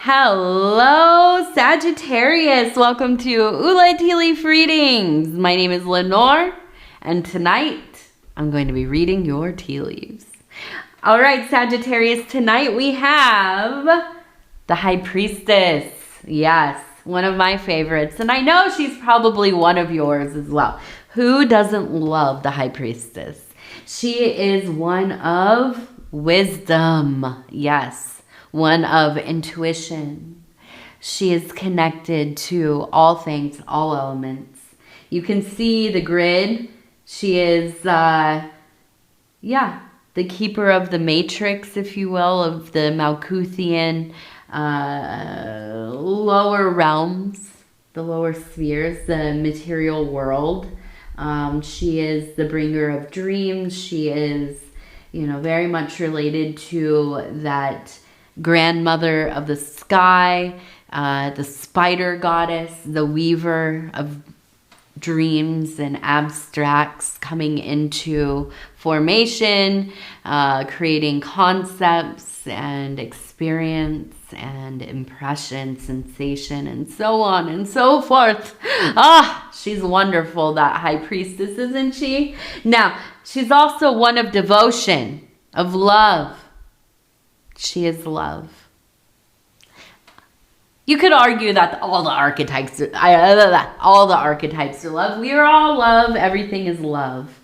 Hello, Sagittarius. Welcome to Ula Tea Leaf Readings. My name is Lenor, and tonight I'm going to be reading your tea leaves. All right, Sagittarius, tonight we have the High Priestess. Yes, one of my favorites, and I know she's probably one of yours as well. Who doesn't love the High Priestess? She is one of wisdom. Yes. One of intuition. She is connected to all things, all elements. You can see the grid. She is, the keeper of the matrix, if you will, of the Malkuthian lower realms, the lower spheres, the material world. She is the bringer of dreams. She is, very much related to that grandmother of the sky, the spider goddess, the weaver of dreams and abstracts coming into formation, creating concepts and experience and impression, sensation, and so on and so forth. She's wonderful, that High Priestess, isn't she? Now, she's also one of devotion, of love. She is love. You could argue that all the archetypes are love. We are all love. Everything is love.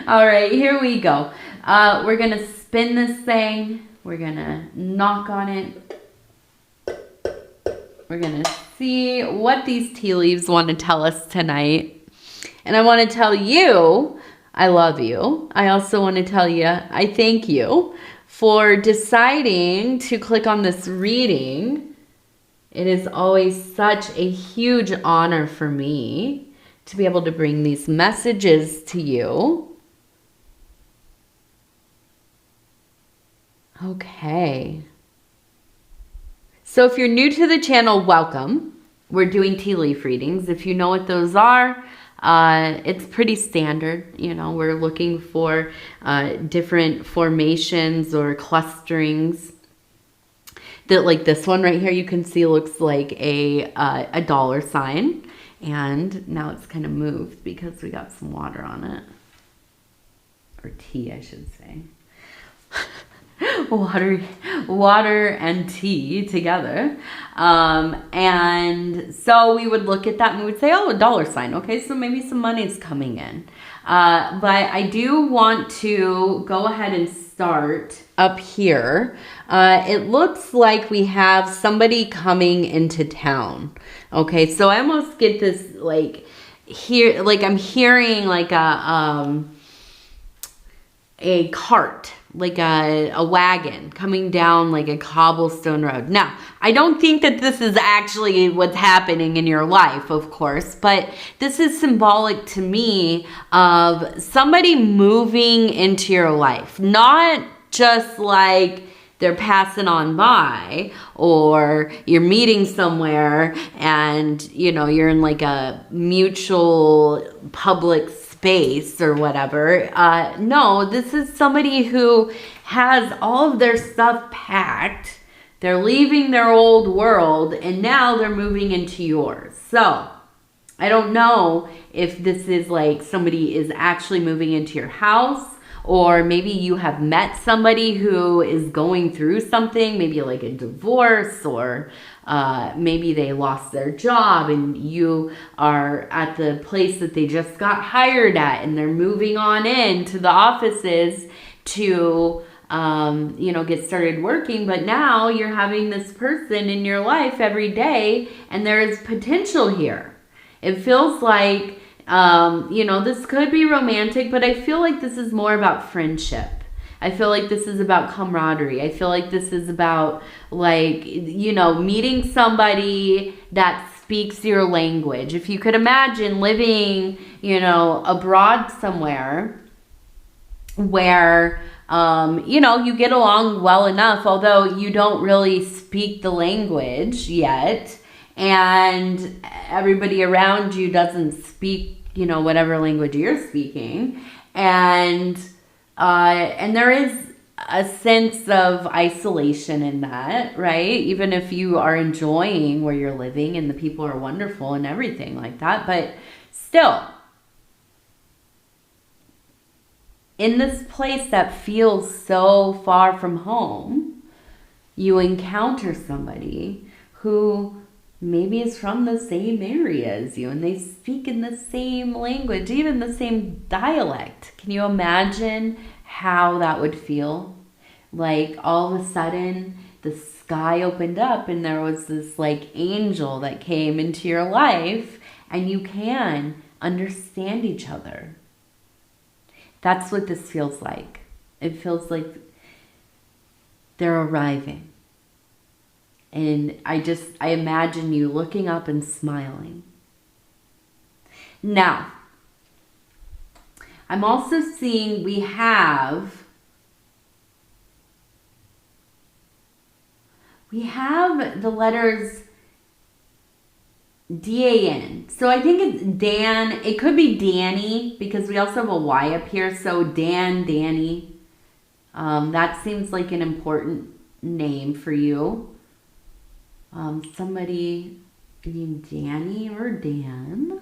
All right, here we go. We're going to spin this thing. We're going to knock on it. We're going to see what these tea leaves want to tell us tonight. And I want to tell you, I love you. I also want to tell you, I thank you for deciding to click on this reading. It is always such a huge honor for me to be able to bring these messages to you. Okay. So if you're new to the channel, welcome. We're doing tea leaf readings. If you know what those are, it's pretty standard. We're looking for different formations or clusterings. That, like this one right here, you can see looks like a dollar sign, and now it's kind of moved because we got some water on it, or tea, I should say. water and tea together. And so we would look at that and we would say, oh, a dollar sign. Okay, so maybe some money is coming in. But I do want to go ahead and start up here. It looks like we have somebody coming into town. Okay, so I almost get this here, I'm hearing like a cart, like a wagon coming down like a cobblestone road. Now, I don't think that this is actually what's happening in your life, of course, but this is symbolic to me of somebody moving into your life, not just like they're passing on by, or you're meeting somewhere and, you're in like a mutual public space or whatever. No, this is somebody who has all of their stuff packed. They're leaving their old world and now they're moving into yours. So I don't know if this is like somebody is actually moving into your house, or maybe you have met somebody who is going through something, maybe like a divorce, or maybe they lost their job and you are at the place that they just got hired at and they're moving on in to the offices to, get started working. But now you're having this person in your life every day and there is potential here. It feels like, this could be romantic, but I feel like this is more about friendship. I feel like this is about camaraderie. I feel like this is about meeting somebody that speaks your language. If you could imagine living, abroad somewhere where, you get along well enough, although you don't really speak the language yet, and everybody around you doesn't speak, whatever language you're speaking. And there is a sense of isolation in that, right? Even if you are enjoying where you're living and the people are wonderful and everything like that, but still, in this place that feels so far from home, you encounter somebody who maybe is from the same area as you and they speak in the same language, even the same dialect. Can you imagine how that would feel? Like all of a sudden the sky opened up and there was this like angel that came into your life and you can understand each other. That's what this feels like. It feels like they're arriving. And I imagine you looking up and smiling. Now, I'm also seeing we have the letters D-A-N. So I think it's Dan. It could be Danny because we also have a Y up here. So Dan, Danny. That seems like an important name for you. Somebody named Danny or Dan.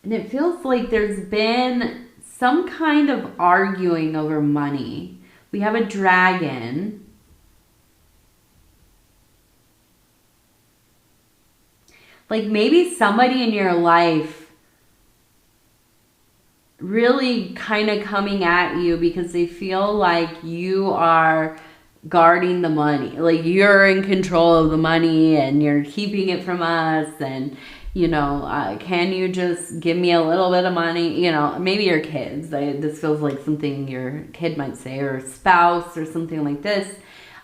And it feels like there's been some kind of arguing over money. We have a dragon. Like maybe somebody in your life really kind of coming at you because they feel like you are guarding the money. Like you're in control of the money and you're keeping it from us and can you just give me a little bit of money? Maybe your kids. This feels like something your kid might say, or spouse, or something like this.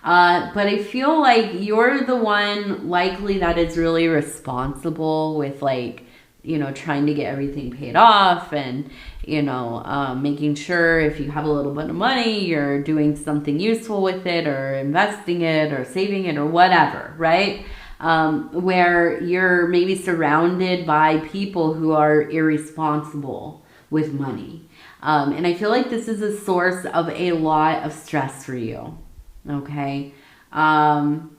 But I feel like you're the one likely that is really responsible with trying to get everything paid off and, making sure if you have a little bit of money, you're doing something useful with it or investing it or saving it or whatever, right? Where you're maybe surrounded by people who are irresponsible with money. And I feel like this is a source of a lot of stress for you. Okay. I'm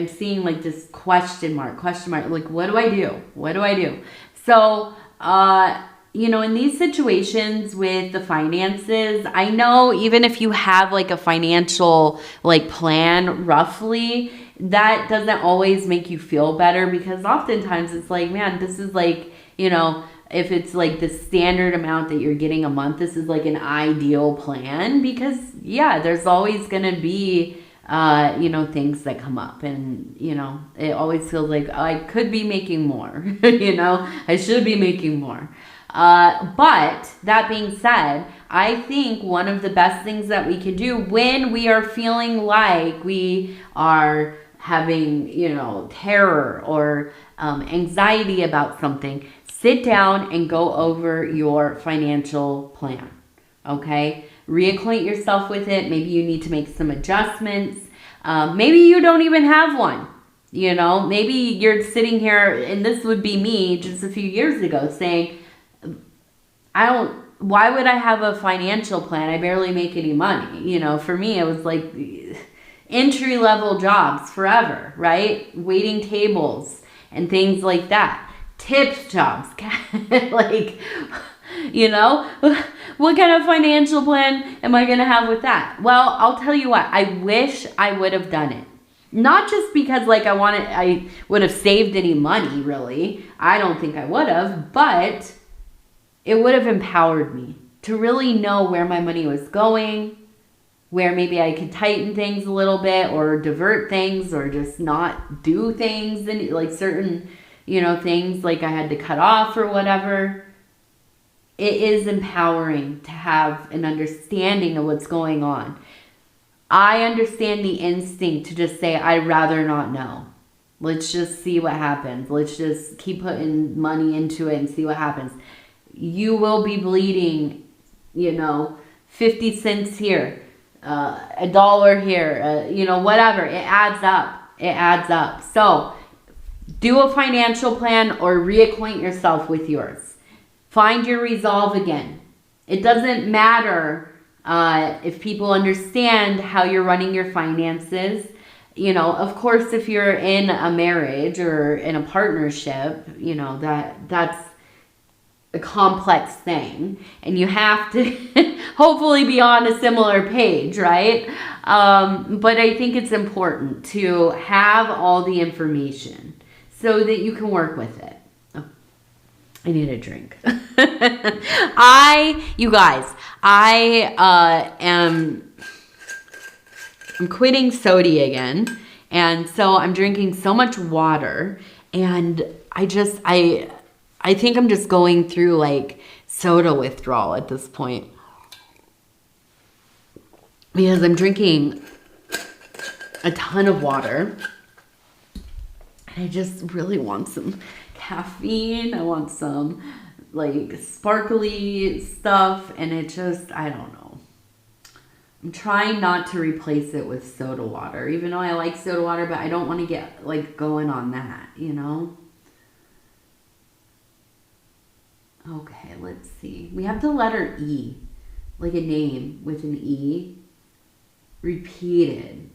seeing like this question mark, like, what do I do? What do I do? So, in these situations with the finances, I know even if you have like a financial like plan roughly, that doesn't always make you feel better because oftentimes it's like, man, this is like, if it's like the standard amount that you're getting a month, this is like an ideal plan because there's always going to be, things that come up and, it always feels like I could be making more, I should be making more. But that being said, I think one of the best things that we can do when we are feeling like we are having, terror or anxiety about something, sit down and go over your financial plan, okay? Reacquaint yourself with it. Maybe you need to make some adjustments. Maybe you don't even have one, Maybe you're sitting here, and this would be me just a few years ago saying, why would I have a financial plan? I barely make any money. For me, it was like entry-level jobs forever, right? Waiting tables and things like that. Tips jobs. Like, what kind of financial plan am I going to have with that? Well, I'll tell you what. I wish I would have done it. Not just because I would have saved any money, really. I don't think I would have, but it would have empowered me to really know where my money was going, where maybe I could tighten things a little bit or divert things or just not do things and like certain, things like I had to cut off or whatever. It is empowering to have an understanding of what's going on. I understand the instinct to just say, I'd rather not know. Let's just see what happens. Let's just keep putting money into it and see what happens. You will be bleeding, 50 cents here, $1 here, whatever. It adds up. it adds up. So do a financial plan or reacquaint yourself with yours. Find your resolve again. It doesn't matter if people understand how you're running your finances. You know, of course, if you're in a marriage or in a partnership, you know, that's a complex thing. And you have to hopefully be on a similar page, right? But I think it's important to have all the information so that you can work with it. Oh, I need a drink. You guys, I'm quitting sody again. And so I'm drinking so much water, and I think I'm just going through like soda withdrawal at this point. Because I'm drinking a ton of water. And I just really want some caffeine. I want some like sparkly stuff. And it just, I don't know. I'm trying not to replace it with soda water. Even though I like soda water, but I don't want to get like going on that, you know? Okay, let's see. We have the letter E. Like a name with an E. Repeated.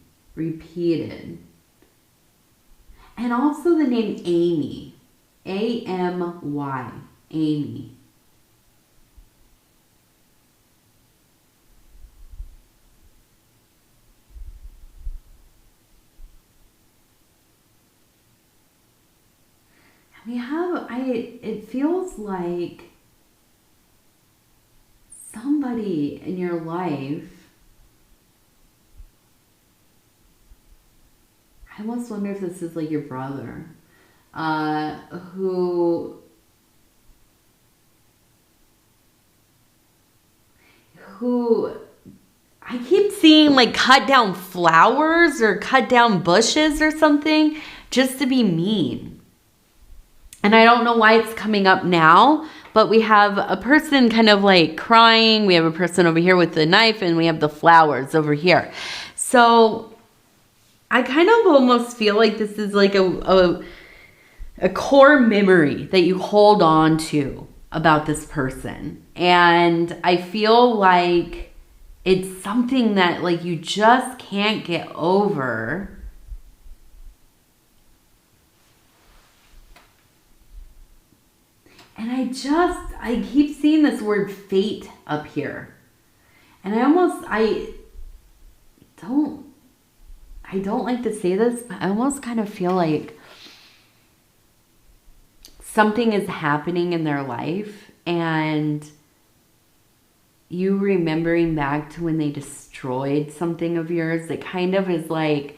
And also the name Amy. A-M-Y. Amy. It feels like somebody in your life, I almost wonder if this is like your brother, who I keep seeing like cut down flowers or cut down bushes or something just to be mean. And I don't know why it's coming up now, but we have a person kind of like crying. We have a person over here with the knife, and we have the flowers over here. So I kind of almost feel like this is like a core memory that you hold on to about this person. And I feel like it's something that like you just can't get over. And I keep seeing this word fate up here. And I don't like to say this, but I almost kind of feel like something is happening in their life, and you remembering back to when they destroyed something of yours, it kind of is like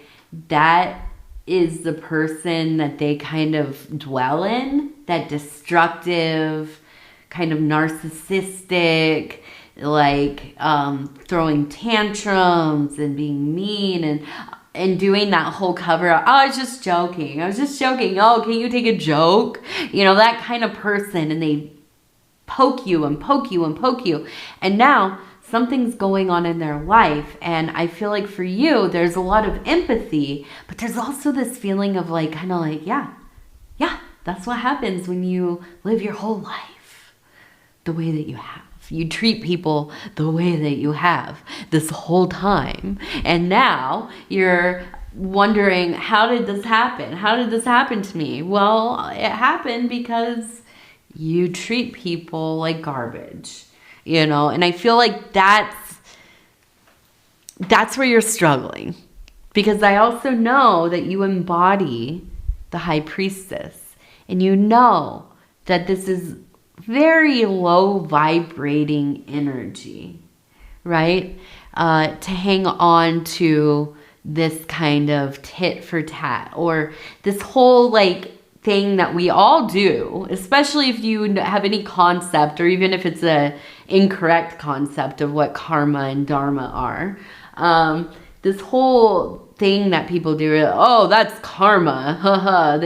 that is the person that they kind of dwell in, that destructive, kind of narcissistic, like throwing tantrums and being mean and doing that whole cover up. Oh, I was just joking. Oh, can you take a joke? You know, that kind of person. And they poke you and poke you and poke you. And now something's going on in their life. And I feel like for you, there's a lot of empathy, but there's also this feeling of like, kind of like, yeah, that's what happens when you live your whole life the way that you have. You treat people the way that you have this whole time. And now you're wondering, how did this happen? How did this happen to me? Well, it happened because you treat people like garbage, you know? And I feel like that's where you're struggling. Because I also know that you embody the high priestess. And you know that this is very low vibrating energy, right? To hang on to this kind of tit for tat, or this whole like thing that we all do, especially if you have any concept, or even if it's a incorrect concept of what karma and dharma are. This whole thing that people do, oh, that's karma, haha,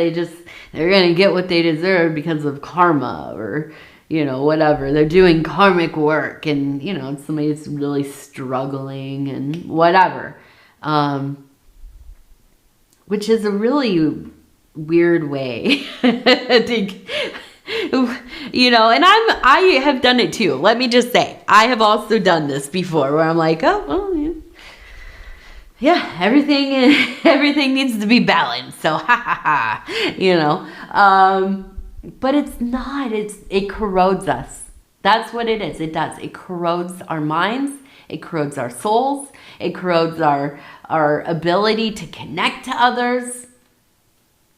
they're gonna get what they deserve because of karma, or you know, whatever. They're doing karmic work, and you know, somebody's really struggling and whatever. which is a really weird way to, you know, and I have done it too. Let me just say, I have also done this before where I'm like, oh, well, yeah, everything needs to be balanced. So, you know, but it's not, it corrodes us. That's what it is. It does. It corrodes our minds. It corrodes our souls. It corrodes our ability to connect to others.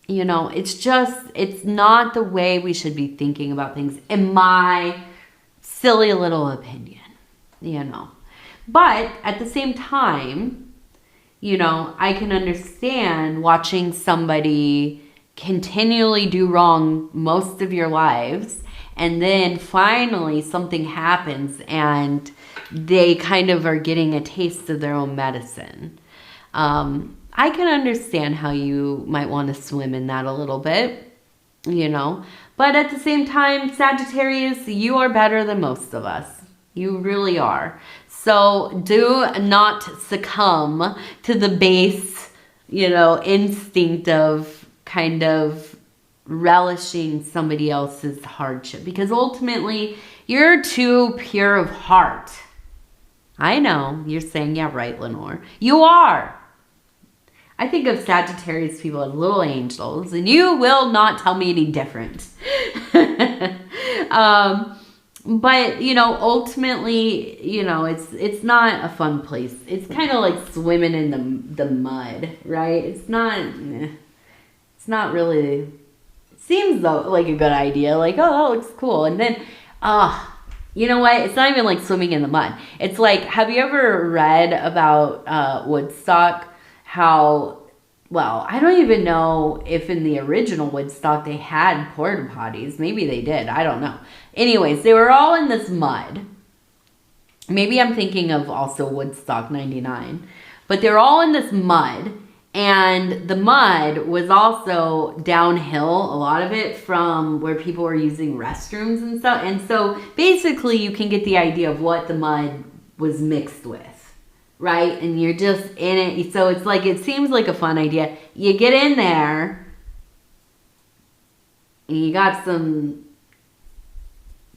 You know, it's not the way we should be thinking about things, in my silly little opinion, you know. But at the same time, you know, I can understand watching somebody continually do wrong most of your lives, and then finally something happens and they kind of are getting a taste of their own medicine. I can understand how you might want to swim in that a little bit, you know. But at the same time, Sagittarius, you are better than most of us. You really are. So do not succumb to the base, you know, instinct of kind of relishing somebody else's hardship. Because ultimately, you're too pure of heart. I know. You're saying, yeah, right, Lenor. You are. I think of Sagittarius people as little angels, and you will not tell me any different. But, you know, ultimately, you know, it's not a fun place. It's kind of like swimming in the mud, right? It's not really, it seems though like a good idea. Like, oh, that looks cool. And then, you know what? It's not even like swimming in the mud. It's like, have you ever read about Woodstock? How, well, I don't even know if in the original Woodstock they had porta potties. Maybe they did. I don't know. Anyways, they were all in this mud. Maybe I'm thinking of also Woodstock 99. But they were all in this mud. And the mud was also downhill, a lot of it, from where people were using restrooms and stuff. And so basically you can get the idea of what the mud was mixed with. Right? And you're just in it. So it's like, it seems like a fun idea. You get in there and you got some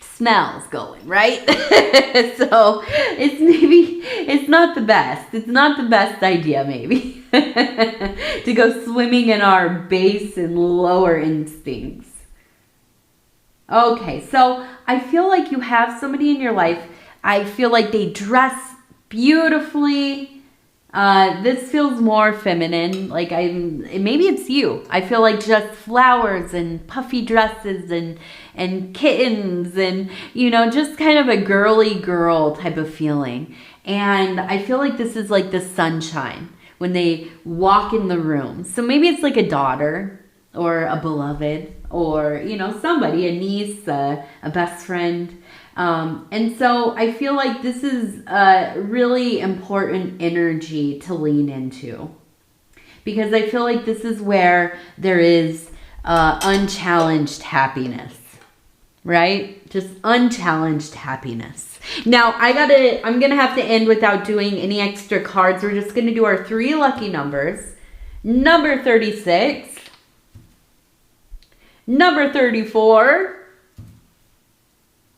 smells going, right? So it's not the best. It's not the best idea, maybe, to go swimming in our base and lower instincts. Okay, so I feel like you have somebody in your life. I feel like they dress beautifully. This feels more feminine. Like maybe it's you. I feel like just flowers and puffy dresses and kittens and, you know, just kind of a girly girl type of feeling. And I feel like this is like the sunshine when they walk in the room. So maybe it's like a daughter or a beloved or, you know, somebody, a niece, a best friend. And so I feel like this is a really important energy to lean into, because I feel like this is where there is unchallenged happiness, right? Just unchallenged happiness. Now I'm going to have to end without doing any extra cards. We're just going to do our 3 lucky numbers. Number 36, number 34,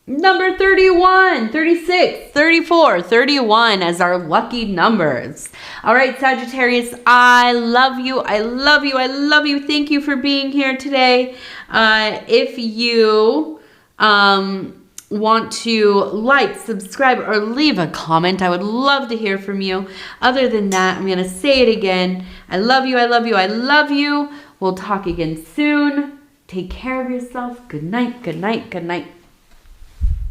number 31, 36, 34, 31 as our lucky numbers. All right, Sagittarius, I love you. I love you. I love you. Thank you for being here today. If you want to like, subscribe, or leave a comment, I would love to hear from you. Other than that, I'm going to say it again. I love you. I love you. I love you. We'll talk again soon. Take care of yourself. Good night. Good night. Good night.